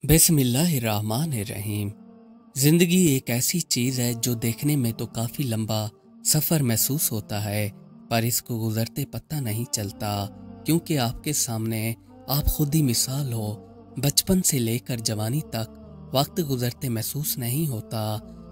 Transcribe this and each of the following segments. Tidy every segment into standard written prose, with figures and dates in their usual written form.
बिस्मिल्लाहिर्रहमानिर्रहीम। ज़िंदगी एक ऐसी चीज़ है जो देखने में तो काफ़ी लंबा सफ़र महसूस होता है, पर इसको गुज़रते पता नहीं चलता, क्योंकि आपके सामने आप खुद ही मिसाल हो। बचपन से लेकर जवानी तक वक्त गुज़रते महसूस नहीं होता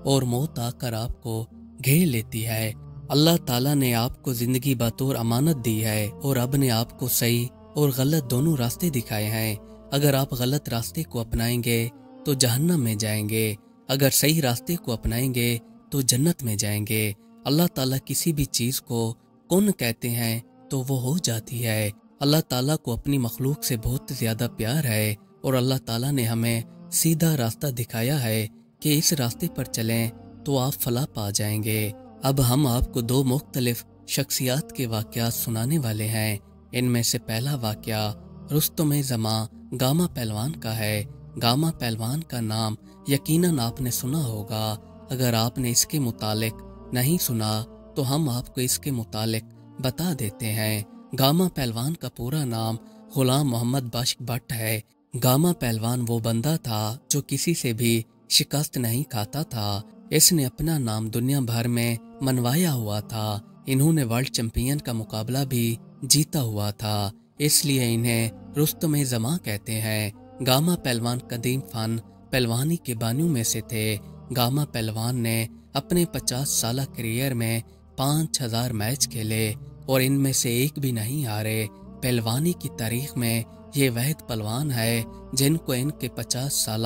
और मौत आकर आपको घेर लेती है। अल्लाह ताला ने आपको ज़िंदगी बतौर अमानत दी है और अब ने आपको सही और गलत दोनों रास्ते दिखाए हैं। अगर आप गलत रास्ते को अपनाएंगे तो जहन्नम में जाएंगे, अगर सही रास्ते को अपनाएंगे तो जन्नत में जाएंगे। अल्लाह ताला किसी भी चीज़ को कुन कहते हैं तो वो हो जाती है। अल्लाह ताला को अपनी मखलूक से बहुत ज़्यादा प्यार है और अल्लाह ताला ने हमें सीधा रास्ता दिखाया है कि इस रास्ते पर चलें तो आप फलाह पा जाएंगे। अब हम आपको दो मुख्तलिफ शख्सियात के वाक़यात सुनाने वाले हैं। इनमें से पहला वाक़या रुस्तुम ज़मा गामा पहलवान का है। गामा पहलवान का नाम यकीनन आपने सुना होगा। अगर आपने इसके मुतालिक नहीं सुना तो हम आपको इसके मुतालिक बता देते हैं। गामा पहलवान का पूरा नाम गुलाम मोहम्मद बख्श भट्ट है। गामा पहलवान वो बंदा था जो किसी से भी शिकस्त नहीं खाता था। इसने अपना नाम दुनिया भर में मनवाया हुआ था। इन्होंने वर्ल्ड चैंपियन का मुकाबला भी जीता हुआ था, इसलिए इन्हें रुस्तुम ज़मा कहते हैं। गामा पहलवान कदीम फन पहलवानी के बानियों में से थे। गामा पहलवान ने अपने 50 साल करियर में 5000 मैच खेले और इनमें से एक भी नहीं हारे। पहलवानी की तारीख में ये वहद पहलवान है जिनको इनके 50 साल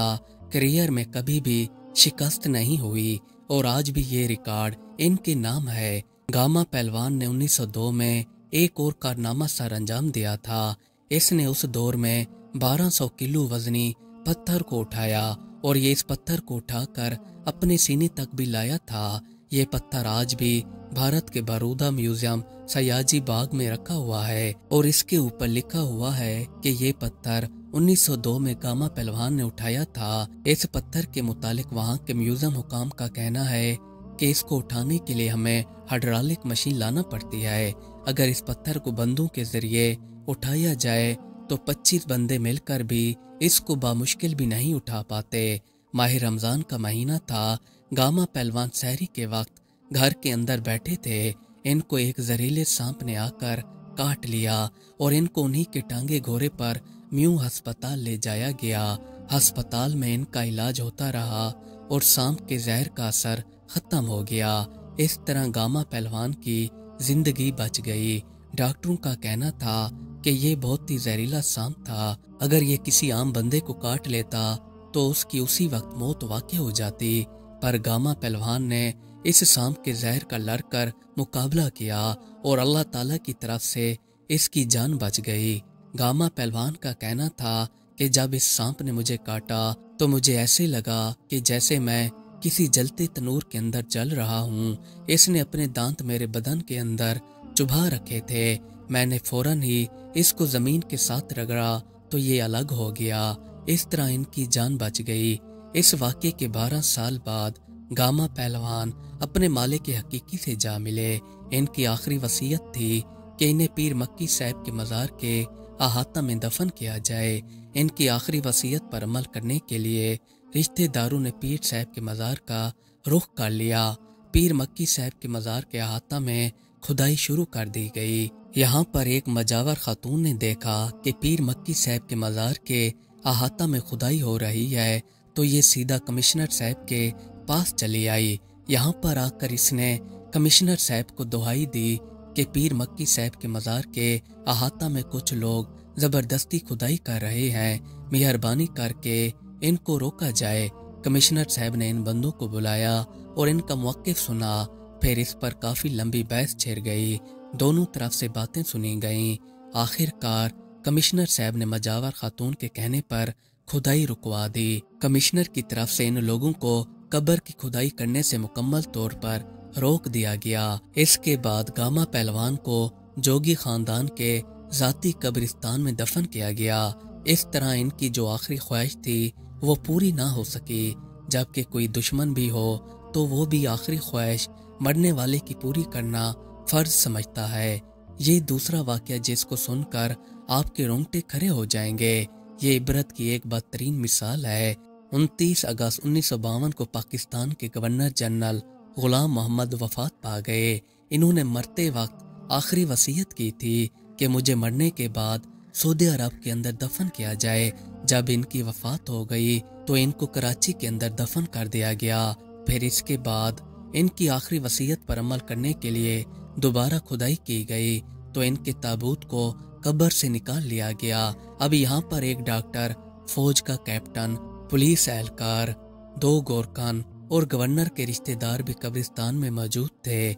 करियर में कभी भी शिकस्त नहीं हुई और आज भी ये रिकॉर्ड इनके नाम है। गामा पहलवान ने 1902 में एक और कारनामा सर अंजाम दिया था। इसने उस दौर में 1200 किलो वजनी पत्थर को उठाया और ये इस पत्थर को उठाकर अपने सीने तक भी लाया था। ये पत्थर आज भी भारत के बड़ौदा म्यूजियम सयाजी बाग में रखा हुआ है और इसके ऊपर लिखा हुआ है कि ये पत्थर 1902 में गामा पहलवान ने उठाया था। इस पत्थर के मुतालिक वहाँ के म्यूजियम हुकाम का कहना है कि इसको उठाने के लिए हमें हाइड्रोलिक मशीन लाना पड़ती है। अगर इस पत्थर को बंदों के जरिए उठाया जाए तो 25 बंदे मिलकर भी इसको बामुश्किल भी नहीं उठा पाते। माह रमजान का महीना था। गामा पहलवान सहरी के वक्त घर के अंदर बैठे थे। इनको एक जहरीले सांप ने आकर काट लिया और इनको उन्हीं के टांगे घोड़े पर म्यू अस्पताल ले जाया गया। अस्पताल में इनका इलाज होता रहा और सांप के जहर का असर खत्म हो गया। इस तरह गामा पहलवान की जिंदगी बच गई। डॉक्टरों का कहना था कि ये बहुत ही जहरीला सांप था। अगर ये किसी आम बंदे को काट लेता तो उसकी उसी वक्त मौत वाक़ई हो जाती, पर गामा पहलवान ने इस सांप के जहर का लड़कर मुकाबला किया और अल्लाह ताला की तरफ से इसकी जान बच गई। गामा पहलवान का कहना था कि जब इस सांप ने मुझे काटा तो मुझे ऐसे लगा कि जैसे मैं किसी जलते तनूर के अंदर जल रहा हूँ। इसने अपने दांत मेरे बदन के अंदर चुभा रखे थे। मैंने फौरन ही इसको जमीन के साथ रगड़ा तो ये अलग हो गया। इस तरह इनकी जान बच गई। इस वाक़े के 12 साल बाद गामा पहलवान अपने मालिक के हकीकी से जा मिले। इनकी आखिरी वसीयत थी कि इन्हें पीर मक्की साहब के मज़ार के अहाता में दफन किया जाए। इनकी आखिरी वसीयत पर अमल करने के लिए रिश्तेदारों ने पीर साहब के मज़ार का रुख कर लिया। पीर मक्की साहब के मज़ार के अहाता में खुदाई शुरू कर दी गई। यहाँ पर एक मजावर खातून ने देखा कि पीर मक्की साहब के मज़ार के अहाता में खुदाई हो रही है तो ये सीधा कमिश्नर साहब के पास चली आई। यहाँ पर आकर इसने कमिश्नर साहब को दुहाई दी कि पीर मक्की साहब के मज़ार के अहाता में कुछ लोग ज़बरदस्ती खुदाई कर रहे हैं, मेहरबानी करके इनको रोका जाए। कमिश्नर साहब ने इन बंदों को बुलाया और इनका मौक़िफ़ सुना। फिर इस पर काफ़ी लंबी बहस छिड़ गई। दोनों तरफ से बातें सुनी गईं। आखिरकार कमिश्नर साहब ने मजावर खातून के कहने पर खुदाई रुकवा दी। कमिश्नर की तरफ से इन लोगों को कब्र की खुदाई करने से मुकम्मल तौर पर रोक दिया गया। इसके बाद गामा पहलवान को जोगी खानदान के ज़ाती कब्रिस्तान में दफन किया गया। इस तरह इनकी जो आखिरी ख्वाहिश थी वो पूरी ना हो सकी। जबकि कोई दुश्मन भी हो तो वो भी आखिरी ख्वाहिश मरने वाले की पूरी करना फर्ज समझता है। ये दूसरा वाक़या जिसको सुनकर आपके रोंगटे खड़े हो जाएंगे। ये इबरत की एक बदतरीन मिसाल है। 29 अगस्त 1952 को पाकिस्तान के गवर्नर जनरल गुलाम मोहम्मद वफात पा गए। इन्होंने मरते वक्त आखिरी वसीयत की थी कि मुझे मरने के बाद सऊदी अरब के अंदर दफन किया जाए। जब इनकी वफात हो गई तो इनको कराची के अंदर दफन कर दिया गया। फिर इसके बाद इनकी आखिरी वसीयत पर अमल करने के लिए दोबारा खुदाई की गई तो इनके ताबूत को कब्र से निकाल लिया गया। अब यहाँ पर एक डॉक्टर, फौज का कैप्टन, पुलिस एहलकार, 2 गोरखन और गवर्नर के रिश्तेदार भी कब्रिस्तान में मौजूद थे।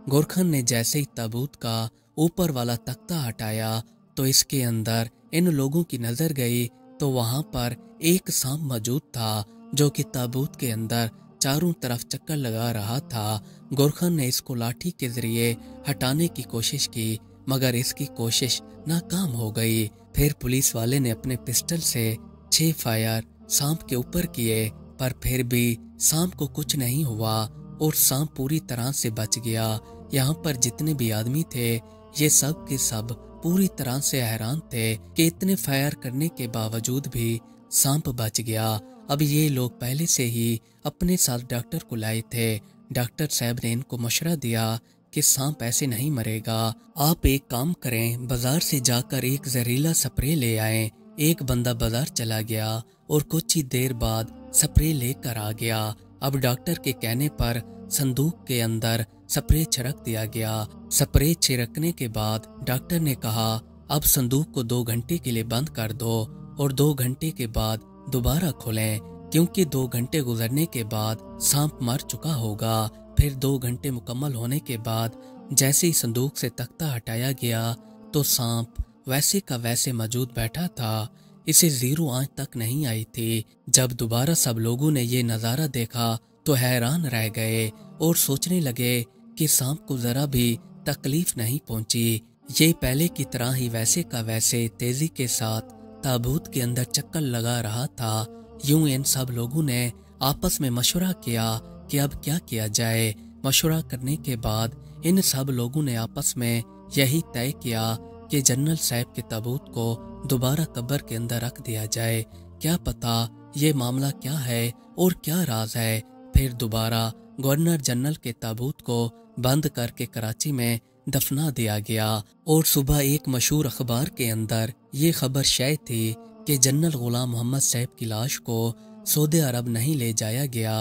गोरखन ने जैसे ही ताबूत का ऊपर वाला तख्ता हटाया तो इसके अंदर इन लोगों की नजर गई तो वहां पर एक सांप मौजूद था जो कि ताबूत के अंदर चारों तरफ चक्कर लगा रहा था। गोरखन ने इसको लाठी के जरिए हटाने की कोशिश की मगर इसकी कोशिश नाकाम हो गई। फिर पुलिस वाले ने अपने पिस्टल से 6 फायर सांप के ऊपर किए पर फिर भी सांप को कुछ नहीं हुआ और सांप पूरी तरह से बच गया। यहाँ पर जितने भी आदमी थे ये सब के सब पूरी तरह से हैरान थे कि इतने फायर करने के बावजूद भी सांप बच गया। अब ये लोग पहले से ही अपने साथ डॉक्टर को लाए थे। डॉक्टर साहब ने इनको मशवरा दिया कि सांप ऐसे नहीं मरेगा, आप एक काम करें, बाजार से जाकर एक जहरीला स्प्रे ले आएं। एक बंदा बाजार चला गया और कुछ ही देर बाद स्प्रे लेकर आ गया। अब डॉक्टर के कहने पर संदूक के अंदर स्प्रे छिड़क दिया गया। स्प्रे छिड़कने के बाद डॉक्टर ने कहा अब संदूक को 2 घंटे के लिए बंद कर दो और 2 घंटे के बाद दोबारा खोलें, क्योंकि 2 घंटे गुजरने के बाद सांप मर चुका होगा। फिर 2 घंटे मुकम्मल होने के बाद जैसे ही संदूक से तख्ता हटाया गया तो सांप वैसे का वैसे मौजूद बैठा था। इसे 0 आंच तक नहीं आई थी। जब दोबारा सब लोगों ने ये नज़ारा देखा तो हैरान रह गए और सोचने लगे कि सांप को जरा भी तकलीफ नहीं पहुंची। ये पहले की तरह ही वैसे का वैसे तेजी के साथ ताबूत के अंदर चक्कर लगा रहा था। यूं इन सब लोगों ने आपस में मशवरा किया कि अब क्या किया जाए। मशवरा करने के बाद इन सब लोगों ने आपस में यही तय किया कि जनरल साहब के ताबूत को दोबारा कब्र के अंदर रख दिया जाए। क्या पता ये मामला क्या है और क्या राज है। फिर दोबारा गवर्नर जनरल के ताबूत को बंद करके कराची में दफना दिया गया और सुबह एक मशहूर अखबार के अंदर ये खबर शाये थी कि जनरल गुलाम मोहम्मद साहब की लाश को सऊदी अरब नहीं ले जाया गया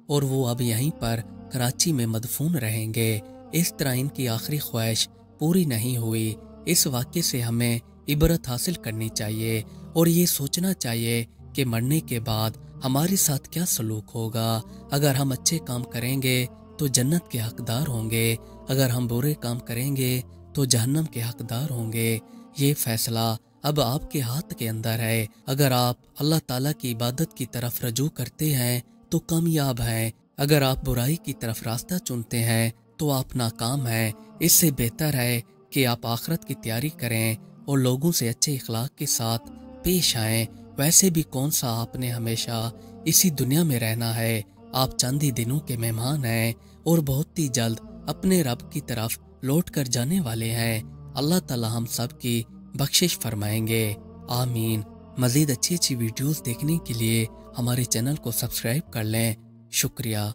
और वो अब यहीं पर कराची में मदफून रहेंगे। इस तरह इनकी आखिरी ख्वाहिश पूरी नहीं हुई। इस वाक़े से हमें इबरत हासिल करनी चाहिए और ये सोचना चाहिए कि मरने के बाद हमारे साथ क्या सलूक होगा। अगर हम अच्छे काम करेंगे तो जन्नत के हकदार होंगे, अगर हम बुरे काम करेंगे तो जहन्नम के हकदार होंगे। ये फैसला अब आपके हाथ के अंदर है। अगर आप अल्लाह ताला की इबादत की तरफ रजू करते हैं तो कामयाब हैं, अगर आप बुराई की तरफ रास्ता चुनते हैं तो आप नाकाम हैं। इससे बेहतर है कि आप आखिरत की तैयारी करें और लोगों से अच्छे इखलाक के साथ पेश आएं। वैसे भी कौन सा आपने हमेशा इसी दुनिया में रहना है। आप चंद ही दिनों के मेहमान हैं और बहुत ही जल्द अपने रब की तरफ लौट कर जाने वाले हैं। अल्लाह ताला हम सब की बख्शिश फरमाएंगे, आमीन। मज़ीद अच्छी अच्छी वीडियोस देखने के लिए हमारे चैनल को सब्सक्राइब कर लें। शुक्रिया।